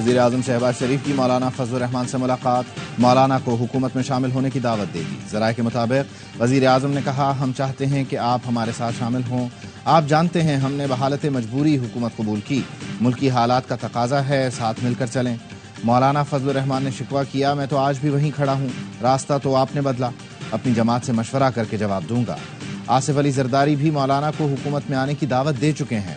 وزیر اعظم شہباز شریف کی مولانا فضل الرحمان سے ملاقات، مولانا کو حکومت میں شامل ہونے کی دعوت دے دی۔ ذرائع کے مطابق وزیر اعظم نے کہا، ہم چاہتے ہیں کہ آپ ہمارے ساتھ شامل ہوں۔ آپ جانتے ہیں ہم نے بحالت مجبوری حکومت قبول کی، ملکی حالات کا تقاضا ہے، ساتھ مل کر چلیں۔ مولانا فضل الرحمان نے شکوہ کیا، میں تو آج بھی وہیں کھڑا ہوں، راستہ تو آپ نے بدلا، اپنی جماعت سے مشورہ کر کے جواب دوں گا۔ آصف علی زرداری بھی مولانا کو حکومت میں آنے کی دعوت دے چکے ہیں۔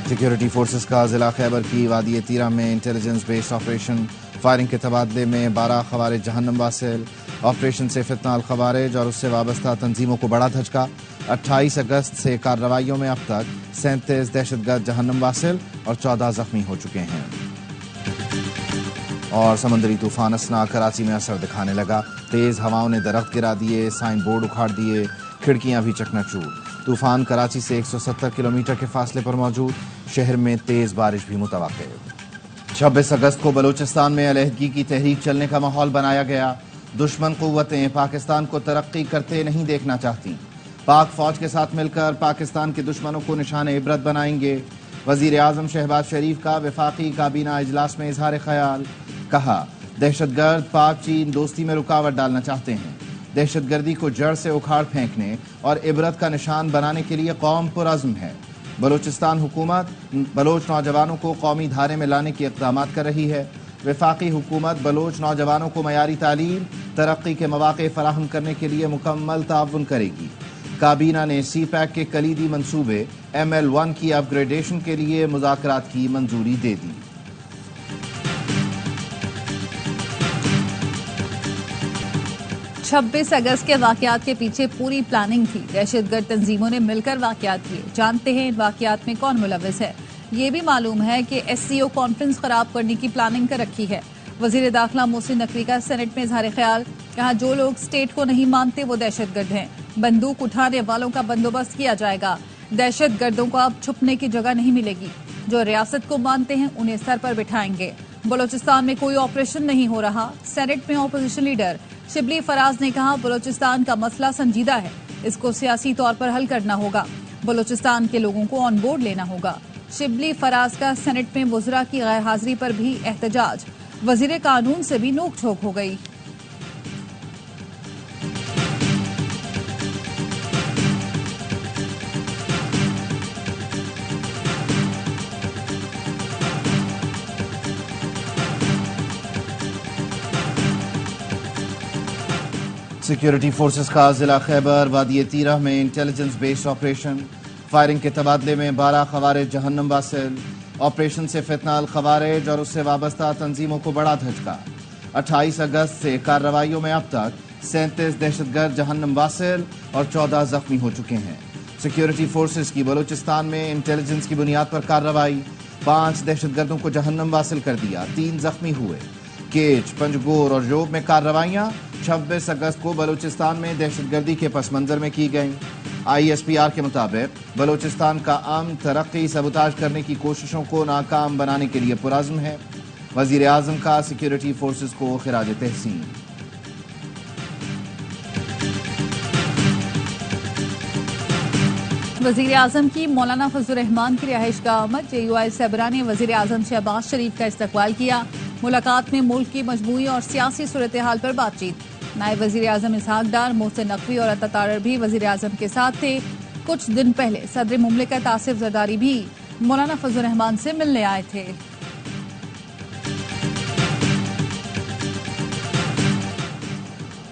سیکیورٹی فورسز کا ضلع خیبر کی وادی تیرہ میں انٹیلیجنس بیسڈ آپریشن، فائرنگ کے تبادلے میں 12 خوارج جہنم واصل۔ آپریشن سے فتنہ الخوارج اور اس سے وابستہ تنظیموں کو بڑا دھچکا۔ 28 اگست سے کارروائیوں میں اب تک 37 دہشت گرد جہنم واصل اور 14 زخمی ہو چکے ہیں۔ اور سمندری طوفان اسنا کراچی میں اثر دکھانے لگا، تیز ہواؤں نے درخت گرا دیے، سائن بورڈ اکھاڑ دیے، کھڑکیاں بھی چکنا چور۔ طوفان کراچی سے 170 کلومیٹر کے فاصلے پر موجود، شہر میں تیز بارش بھی متوقع۔ 26 اگست کو بلوچستان میں علیحدگی کی تحریک چلنے کا ماحول بنایا گیا۔ دشمن قوتیں پاکستان کو ترقی کرتے نہیں دیکھنا چاہتی، پاک فوج کے ساتھ مل کر پاکستان کے دشمنوں کو نشان عبرت بنائیں گے۔ وزیر اعظم شہباز شریف کا وفاقی کابینہ اجلاس میں اظہار خیال، کہا دہشت گرد پاک چین دوستی میں رکاوٹ ڈالنا چاہتے ہیں، دہشت گردی کو جڑ سے اکھاڑ پھینکنے اور عبرت کا نشان بنانے کے لیے قوم پرعزم ہے۔ بلوچستان حکومت بلوچ نوجوانوں کو قومی دھارے میں لانے کے اقدامات کر رہی ہے۔ وفاقی حکومت بلوچ نوجوانوں کو معیاری تعلیم، ترقی کے مواقع فراہم کرنے کے لیے مکمل تعاون کرے گی۔ کابینہ نے سی پیک کے کلیدی منصوبے ML1 کی اپ گریڈیشن کے لیے مذاکرات کی منظوری دے دی۔ 26 اگست کے واقعات کے پیچھے پوری پلاننگ تھی، دہشت گرد تنظیموں نے مل کر واقعات کیے۔ جانتے ہیں ان واقعات میں کون ملوث ہے؟ یہ بھی معلوم ہے کہ SCO کانفرنس خراب کرنے کی پلاننگ کر رکھی ہے۔ وزیر داخلہ محسن نقوی کا سینٹ میں اظہار خیال، کہا جو لوگ اسٹیٹ کو نہیں مانتے وہ دہشت گرد ہیں، بندوق اٹھانے والوں کا بندوبست کیا جائے گا۔ دہشت گردوں کو اب چھپنے کی جگہ نہیں ملے گی، جو ریاست کو مانتے ہیں انہیں سر پر بٹھائیں گے۔ بلوچستان میں کوئی آپریشن نہیں ہو رہا، سینٹ میں اپوزیشن لیڈر شبلی فراز نے کہا بلوچستان کا مسئلہ سنجیدہ ہے، اس کو سیاسی طور پر حل کرنا ہوگا، بلوچستان کے لوگوں کو آن بورڈ لینا ہوگا۔ شبلی فراز کا سینٹ میں وزراء کی غیر حاضری پر بھی احتجاج، وزیر قانون سے بھی نوک جھوک ہو گئی۔ سیکیورٹی فورسز کا ضلع خیبر وادی تیرہ میں انٹیلیجنس بیسڈ آپریشن، فائرنگ کے تبادلے میں 12 خوارج جہنم واصل۔ آپریشن سے فتنہ الخوارج اور اس سے وابستہ تنظیموں کو بڑا دھچکا۔ 28 اگست سے کارروائیوں میں اب تک 37 دہشت گرد جہنم واصل اور 14 زخمی ہو چکے ہیں۔ سیکیورٹی فورسز کی بلوچستان میں انٹیلیجنس کی بنیاد پر کارروائی، 5 دہشت گردوں کو جہنم واصل کر دیا، 3 زخمی ہوئے۔ کیچ، پنجگور اور جوب میں کارروائیاں 26 اگست کو بلوچستان میں دہشت گردی کے پس منظر میں کی گئیں۔ ISPR کے مطابق بلوچستان کا امن، ترقی، سبوتاژ کرنے کی کوششوں کو ناکام بنانے کے لیے پرعزم ہے۔ وزیر اعظم کا سیکیورٹی فورسز کو خراج تحسین۔ وزیر اعظم کی مولانا فضل الرحمان کی رہائش گاہ آمد، JUI صہبرا نے وزیر اعظم شہباز شریف کا استقبال کیا۔ ملاقات میں ملک کی مجموعی اور سیاسی صورتحال پر بات چیت۔ نائب وزیر اعظم اسحاق ڈار، محسن نقوی اور عطا طاہر بھی وزیر اعظم کے ساتھ تھے۔ کچھ دن پہلے صدر مملکت آصف زرداری بھی مولانا فضل الرحمان سے ملنے آئے تھے۔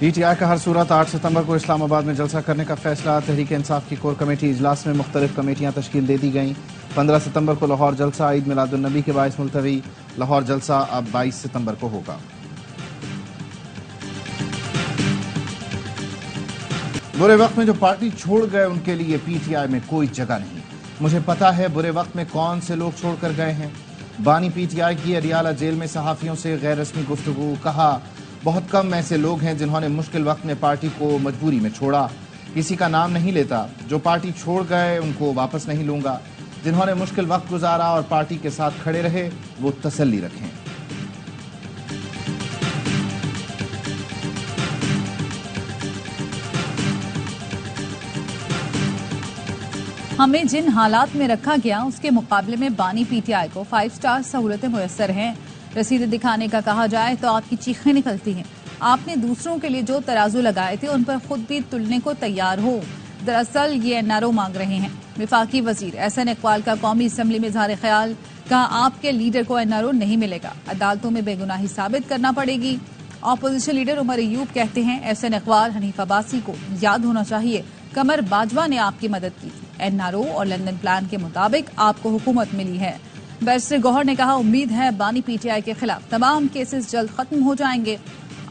PTI کا ہر صورت 8 ستمبر کو اسلام آباد میں جلسہ کرنے کا فیصلہ، تحریک انصاف کی کور کمیٹی اجلاس میں مختلف کمیٹیاں تشکیل دے دی گئیں۔ 15 ستمبر کو لاہور جلسہ، عید میلاد النبی کے باعث ملتوی، لاہور جلسہ اب 22 ستمبر کو ہوگا۔ برے وقت میں جو پارٹی چھوڑ گئے ان کے لیے PTI میں کوئی جگہ نہیں، مجھے پتا ہے برے وقت میں کون سے لوگ چھوڑ کر گئے ہیں۔ بانی PTI کی اڈیالہ جیل میں صحافیوں سے غیر رسمی گفتگو، کہا بہت کم ایسے لوگ ہیں جنہوں نے مشکل وقت میں پارٹی کو مجبوری میں چھوڑا، کسی کا نام نہیں لیتا، جو پارٹی چھوڑ گئے ان کو واپس نہیں لوں گا، جنہوں نے مشکل وقت گزارا اور پارٹی کے ساتھ کھڑے رہے وہ تسلی رکھیں۔ ہمیں جن حالات میں رکھا گیا اس کے مقابلے میں بانی پی ٹی آئی کو 5 سٹار سہولتیں میسر ہیں. رسیدیں دکھانے کا کہا جائے تو آپ کی چیخیں نکلتی ہیں. آپ نے دوسروں کے لیے جو ترازو لگائے تھے ان پر خود بھی تلنے کو تیار ہو. دراصل یہ این آر او مانگ رہے ہیں. وفاقی وزیر احسن اقبال کا قومی اسمبلی میں اظہار خیال. کہا آپ کے لیڈر کو این آر او نہیں ملے گا, عدالتوں میں بے گناہی ثابت کرنا پڑے گی. اپوزیشن لیڈر عمر ایوب کہتے ہیں احسن اقبال حنیف عباسی کو یاد ہونا چاہیے قمر باجوہ نے آپ کی مدد کی تھی. این آر او اور لندن پلان کے مطابق آپ کو حکومت ملی ہے. بیرسٹر گوہر نے کہا امید ہے بانی پی ٹی آئی کے خلاف تمام کیسز جلد ختم ہو جائیں گے.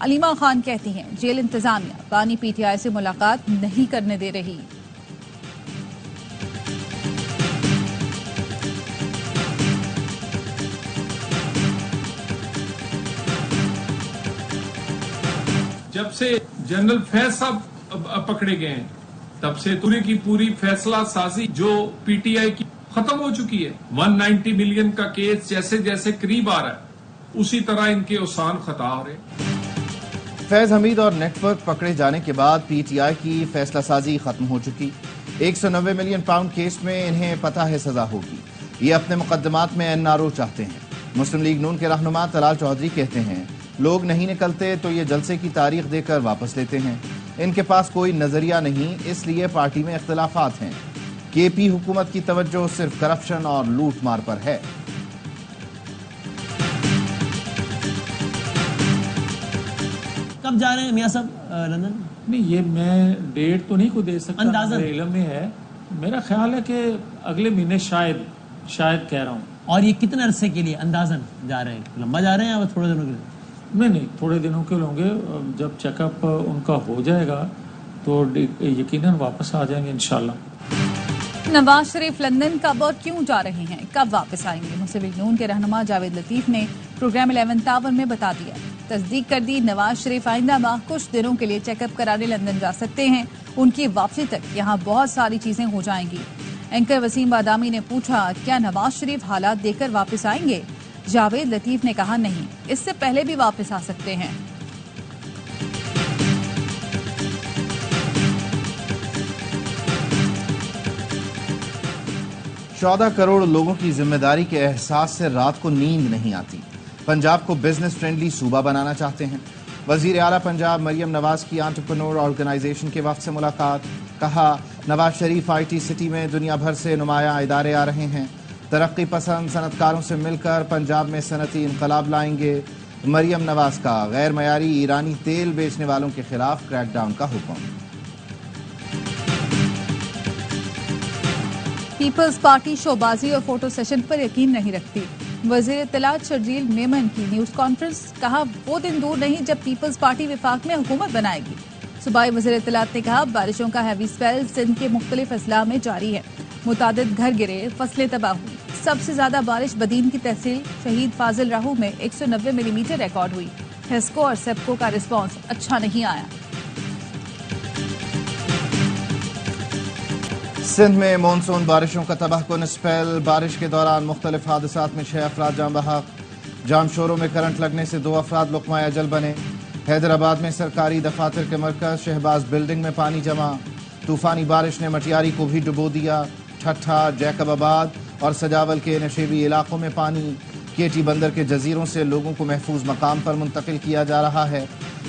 علیمہ خان کہتی ہیں جیل انتظامیہ بانی پی ٹی آئی سے ملاقات نہیں کرنے دے رہی. جب سے جنرل فیض صاحب پکڑے گئے ہیں تب سے پوری کی پوری فیصلہ سازی جو پی ٹی آئی کی ختم ہو چکی ہے. 190 ملین کا کیس جیسے جیسے قریب آ رہا ہے اسی طرح ان کے اوسان خطا ہو رہے. فیض حمید اور نیٹ ورک پکڑے جانے کے بعد پی ٹی آئی کی فیصلہ سازی ختم ہو چکی. 190 ملین پاؤنڈ کیس میں انہیں پتہ ہے سزا ہوگی. یہ اپنے مقدمات میں این آر او چاہتے ہیں. مسلم لیگ نون کے رہنما طلال چودھری کہتے ہیں لوگ نہیں نکلتے تو یہ جلسے کی تاریخ دے کر واپس لیتے ہیں. ان کے پاس کوئی نظریہ نہیں, اس لیے پارٹی میں اختلافات ہیں. کے پی حکومت کی توجہ صرف کرپشن اور لوٹ مار پر ہے. کب جا رہے ہیں میاں صاحب لندن؟ نہیں یہ میں ڈیٹ تو نہیں کو دے سکتا, اندازاً میرے علم میں ہے. میرا خیال ہے کہ اگلے مہینے شاید کہہ رہا ہوں. اور یہ کتنے عرصے کے لیے اندازاً جا رہے ہیں؟ لمبا جا رہے ہیں یا تھوڑے دنوں کے لیے؟ نہیں تھوڑے دنوں کے ہوں گے. جب چیک اپ ان کا ہو جائے گا تو یقیناً واپس آ جائیں گے انشاءاللہ. نواز شریف لندن کب اور کیوں جا رہے ہیں, کب واپس آئیں گے؟ مسلم لیگ نون کے رہنما جاوید لطیف نے پروگرام 11 ٹاور میں بتا دیا. تصدیق کر دی نواز شریف آئندہ ماہ کچھ دنوں کے لیے چیک اپ کرانے لندن جا سکتے ہیں. ان کی واپسی تک یہاں بہت ساری چیزیں ہو جائیں گی. اینکر وسیم بادامی نے پوچھا کیا نواز شریف حالات دیکھ کر واپس آئیں گے؟ جاوید لطیف نے کہا نہیں, اس سے پہلے بھی واپس آ سکتے ہیں. 14 کروڑ لوگوں کی ذمہ داری کے احساس سے رات کو نیند نہیں آتی. پنجاب کو بزنس فرینڈلی صوبہ بنانا چاہتے ہیں. وزیر اعلیٰ پنجاب مریم نواز کی انٹرپرینور آرگنائزیشن کے وفد سے ملاقات. کہا Nawaz Sharif I T city میں دنیا بھر سے نمایاں ادارے آ رہے ہیں. ترقی پسند صنعت کاروں سے مل کر پنجاب میں صنعتی انقلاب لائیں گے. مریم نواز کا غیر معیاری ایرانی تیل بیچنے والوں کے خلاف کریک ڈاؤن کا حکم. پیپلز پارٹی شوبازی اور فوٹو سیشن پر یقین نہیں رکھتی. وزیر اطلاعات شرجیل میمن کی نیوز کانفرنس. کہا وہ دن دور نہیں جب پیپلز پارٹی وفاق میں حکومت بنائے گی. صوبائی وزیر اطلاعات نے کہا بارشوں کا ہیوی سپیل سندھ کے مختلف اضلاع میں جاری ہے. متعدد گھر گرے, فصلیں تباہ ہوئی. سب سے زیادہ بارش بدین کی تحصیل شہید فاضل راہو میں 190 ملی میٹر ریکارڈ ہوئی. ہیسکو اور سیپکو کا رسپانس اچھا نہیں آیا. سندھ میں مونسون بارشوں کا تباہ کن سپیل. بارش کے دوران مختلف حادثات میں 6 افراد جاں بحق. جام شوروں میں کرنٹ لگنے سے 2 افراد لقمہ اجل بنے. حیدرآباد میں سرکاری دفاتر کے مرکز شہباز بلڈنگ میں پانی جمع. طوفانی بارش نے مٹیاری کو بھی ڈبو دیا. ٹھٹھا, جیکب آباد اور سجاول کے نشیبی علاقوں میں پانی. کیٹی بندر کے جزیروں سے لوگوں کو محفوظ مقام پر منتقل کیا جا رہا ہے.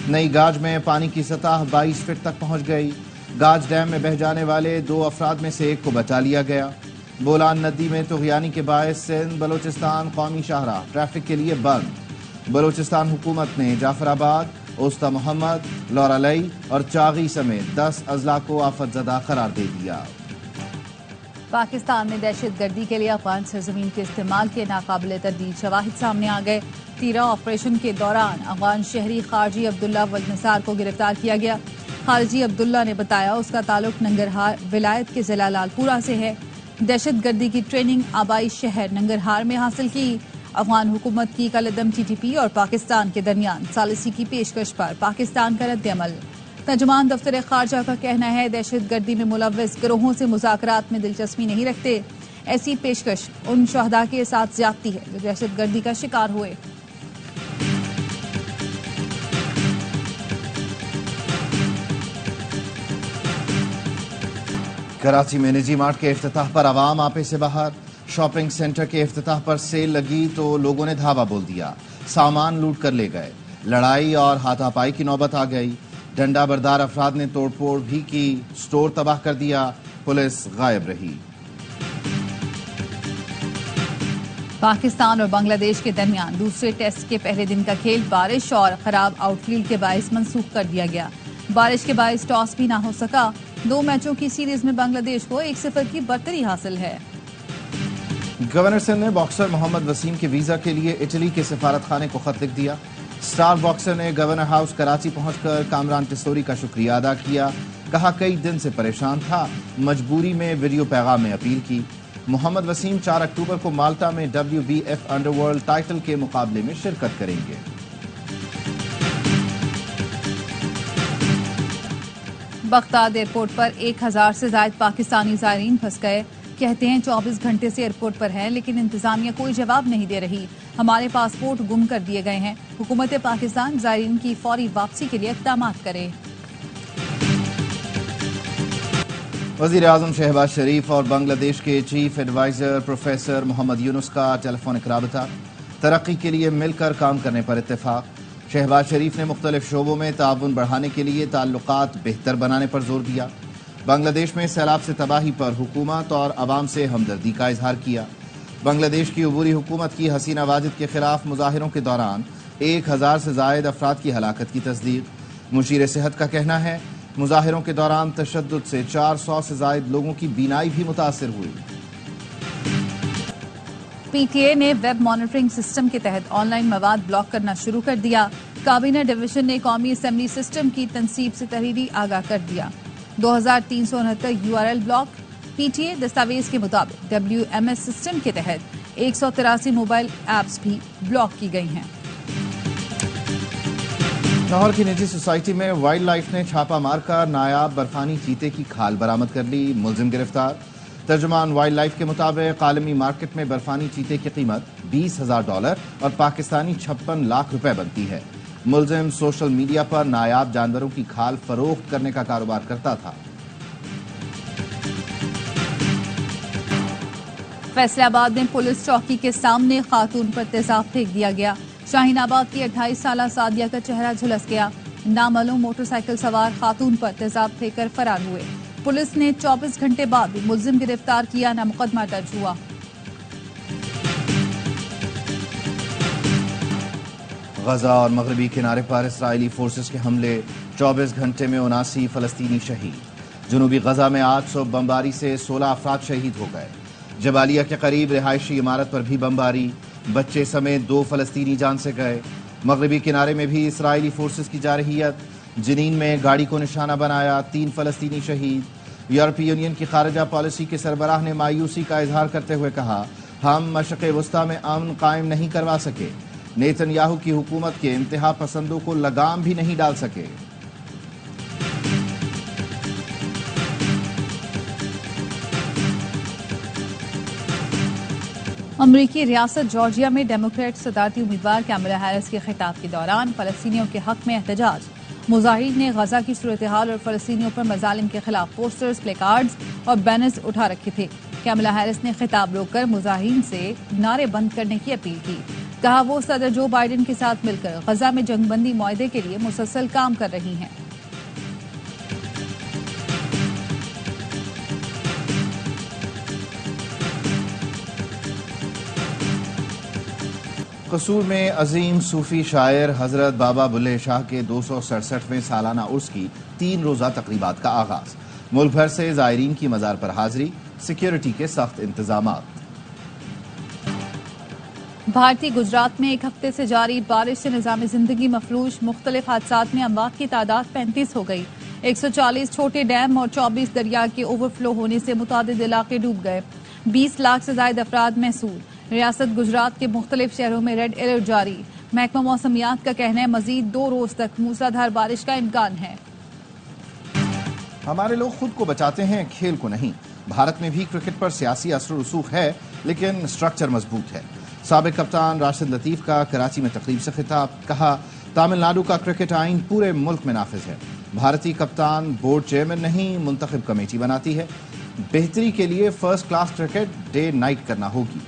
نئی گاج میں پانی کی سطح 22 فٹ تک پہنچ گئی. گاج ڈیم میں بہہ جانے والے 2 افراد میں سے 1 کو بچا لیا گیا. بولان ندی میں طغیانی کے باعث سندھ بلوچستان قومی شاہراہ ٹریفک کے لیے بند. بلوچستان حکومت نے جعفر آباد, اوستا محمد, لورا لئی اور چاغی سمیت 10 اضلاع کو آفت زدہ قرار دے دیا. پاکستان میں دہشت گردی کے لیے افغان سرزمین کے استعمال کے ناقابل تردید شواہد سامنے آ گئے. تیرہ آپریشن کے دوران افغان شہری خارجی عبداللہ ولد-نثار کو گرفتار کیا گیا. خارجی عبداللہ نے بتایا اس کا تعلق ننگرہار ولایت کے ضلع لال پورہ سے ہے. دہشت گردی کی ٹریننگ آبائی شہر ننگرہار میں حاصل کی. افغان حکومت کی کالعدم ٹی ٹی پی اور پاکستان کے درمیان ثالثی کی پیشکش پر پاکستان کا رد عمل. ترجمان دفتر خارجہ کا کہنا ہے دہشت گردی میں ملوث گروہوں سے مذاکرات میں دلچسپی نہیں رکھتے. ایسی پیشکش ان شہداء کے ساتھ زیادتی ہے جو دہشت گردی کا شکار ہوئے. کراچی میں نجی مارٹ کے افتتاح پر عوام آپے سے باہر. شاپنگ سینٹر کے افتتاح پر سیل لگی تو لوگوں نے دھاوا بول دیا. سامان لوٹ کر لے گئے. لڑائی اور ہاتھا پائی کی نوبت آ گئی. ڈنڈا بردار افراد نے توڑ پھوڑ بھی کی. سٹور تباہ کر دیا. پولیس غائب رہی. پاکستان اور بنگلہ دیش کے درمیان دوسرے ٹیسٹ کے پہلے دن کا کھیل بارش اور خراب آؤٹ فیلڈ کے باعث منسوخ کر دیا گیا. بارش کے باعث ٹاس بھی نہ ہو سکا. 2 میچوں کی سیریز میں بنگلہ دیش کو 1-0 کی برتری حاصل ہے. گورنر سندھ نے باکسر محمد وسیم کے ویزا کے لیے اٹلی کے سفارت خانے کو خط لکھ دیا. سٹار باکسر نے گورنر ہاؤس کراچی پہنچ کر کامران ٹسوری کا شکریہ ادا کیا. کہا کئی دن سے پریشان تھا, مجبوری میں ویڈیو پیغام میں اپیل کی. محمد وسیم 4 اکتوبر کو مالٹا میں WBF انڈر ورلڈ ٹائٹل کے مقابلے میں شرکت کریں گے. بغداد ایئرپورٹ پر 1000 سے زائد پاکستانی زائرین پھنس گئے. کہتے ہیں 24 گھنٹے سے ایئرپورٹ پر ہیں لیکن انتظامیہ کوئی جواب نہیں دے رہی. ہمارے پاسپورٹ گم کر دیے گئے ہیں. حکومت پاکستان زائرین کی فوری واپسی کے لیے اقدامات کرے. وزیر اعظم شہباز شریف اور بنگلہ دیش کے چیف ایڈوائزر پروفیسر محمد یونس کا ٹیلی فونک رابطہ. ترقی کے لیے مل کر کام کرنے پر اتفاق. شہباز شریف نے مختلف شعبوں میں تعاون بڑھانے کے لیے تعلقات بہتر بنانے پر زور دیا. بنگلہ دیش میں سیلاب سے تباہی پر حکومت اور عوام سے ہمدردی کا اظہار کیا. بنگلہ دیش کی عبوری حکومت کی حسینہ واجد کے خلاف مظاہروں کے دوران 1000 سے زائد افراد کی ہلاکت کی تصدیق. مشیر صحت کا کہنا ہے مظاہروں کے دوران تشدد سے 400 سے زائد لوگوں کی بینائی بھی متاثر ہوئی. PTA نے ویب مانیٹرنگ سسٹم کے تحت آن لائن مواد بلاک کرنا شروع کر دیا. کابینہ ڈویژن نے قومی اسمبلی سسٹم کی تنصیب سے تحریری آگاہ کر دیا. 2369 URL بلاک. PTA دستاویز کے مطابق WMS سسٹم کے تحت 183 موبائل ایپس بھی بلاک کی گئی ہیں. لاہور کی نجی سوسائٹی میں وائلڈ لائف نے چھاپا مار کر نایاب برفانی چیتے کی کھال برآمد کر لی. ملزم گرفتار. ترجمان وائلڈ لائف کے مطابق عالمی مارکیٹ میں برفانی چیتے کی قیمت $20,000 اور پاکستانی 56 لاکھ روپے بنتی ہے. ملزم سوشل میڈیا پر نایاب جانوروں کی کھال فروخت کرنے کا کاروبار کرتا تھا. فیصل آباد میں پولیس چوکی کے سامنے خاتون پر تیزاب پھینک دیا گیا. شاہین آباد کی 28 سالہ سعدیہ کا چہرہ جھلس گیا. نامعلوم موٹر سائیکل سوار خاتون پر تیزاب پھینک کر فرار ہوئے. پولیس نے 24 گھنٹے بعد ملزم گرفتار کیا. نہ مقدمہ درج ہوا. غزہ اور مغربی کنارے پر اسرائیلی فورسز کے حملے. 24 گھنٹے میں 79 فلسطینی شہید. جنوبی غزہ میں 800 بمباری سے 16 افراد شہید ہو گئے. جبالیہ کے قریب رہائشی عمارت پر بھی بمباری. بچے سمیت 2 فلسطینی جان سے گئے. مغربی کنارے میں بھی اسرائیلی فورسز کی جارحیت. جنین میں گاڑی کو نشانہ بنایا. 3 فلسطینی شہید. یورپی یونین کی خارجہ پالیسی کے سربراہ نے مایوسی کا اظہار کرتے ہوئے کہا ہم مشرق وسطی میں امن قائم نہیں کروا سکے. نیتن یاہو کی حکومت کے انتہا پسندوں کو لگام بھی نہیں ڈال سکے. امریکی ریاست جارجیا میں ڈیموکریٹ صدارتی امیدوار کیملا ہیرس کے خطاب کے دوران فلسطینیوں کے حق میں احتجاج. مظاہرین نے غزہ کی صورتحال اور فلسطینیوں پر مظالم کے خلاف پوسٹرز، پلے کارڈز اور بینرز اٹھا رکھے تھے. کیملا ہیرس نے خطاب روک کر مظاہرین سے نعرے بند کرنے کی اپیل کی. کہا وہ صدر جو بائیڈن کے ساتھ مل کر غزہ میں جنگ بندی معاہدے کے لیے مسلسل کام کر رہی ہیں. قصور میں عظیم صوفی شاعر حضرت بابا بلے شاہ کے 267ویں سالانہ عرس کی 3 روزہ تقریبات کا آغاز. ملک بھر سے زائرین کی مزار پر حاضری. سیکیورٹی کے سخت انتظامات. بھارتی گجرات میں 1 ہفتے سے جاری بارش سے نظام زندگی مفلوج. مختلف حادثات میں اموات کی تعداد 35 ہو گئی. 140 چھوٹے ڈیم اور 24 دریا کے اوور فلو ہونے سے متعدد علاقے ڈوب گئے. 20 لاکھ سے زائد افراد محصور. ریاست گجرات کے مختلف شہروں میں ریڈ الرٹ جاری. محکمہ موسمیات کا کہنا ہے مزید 2 روز تک موسلادھار بارش کا امکان ہے. ہمارے لوگ خود کو بچاتے ہیں، کھیل کو نہیں. بھارت میں بھی کرکٹ پر سیاسی اثر و رسوخ ہے لیکن سٹرکچر مضبوط ہے. سابق کپتان راشد لطیف کا کراچی میں تقریب سے خطاب. کہا تامل ناڈو کا کرکٹ آئین پورے ملک میں نافذ ہے. بھارتی کپتان بورڈ چیئرمین نہیں منتخب کمیٹی بناتی ہے. بہتری کے لیے first class cricket day night کرنا ہوگی۔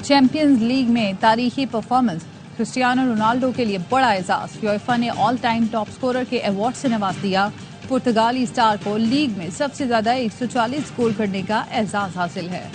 چیمپئنز لیگ میں تاریخی پرفارمنس، کرسٹیانو رونالڈو کے لیے بڑا اعزاز، یوفا نے آل ٹائم ٹاپ سکورر کے ایوارڈ سے نواز دیا۔ پرتگالی اسٹار کو لیگ میں سب سے زیادہ 140 گول کرنے کا اعزاز حاصل ہے۔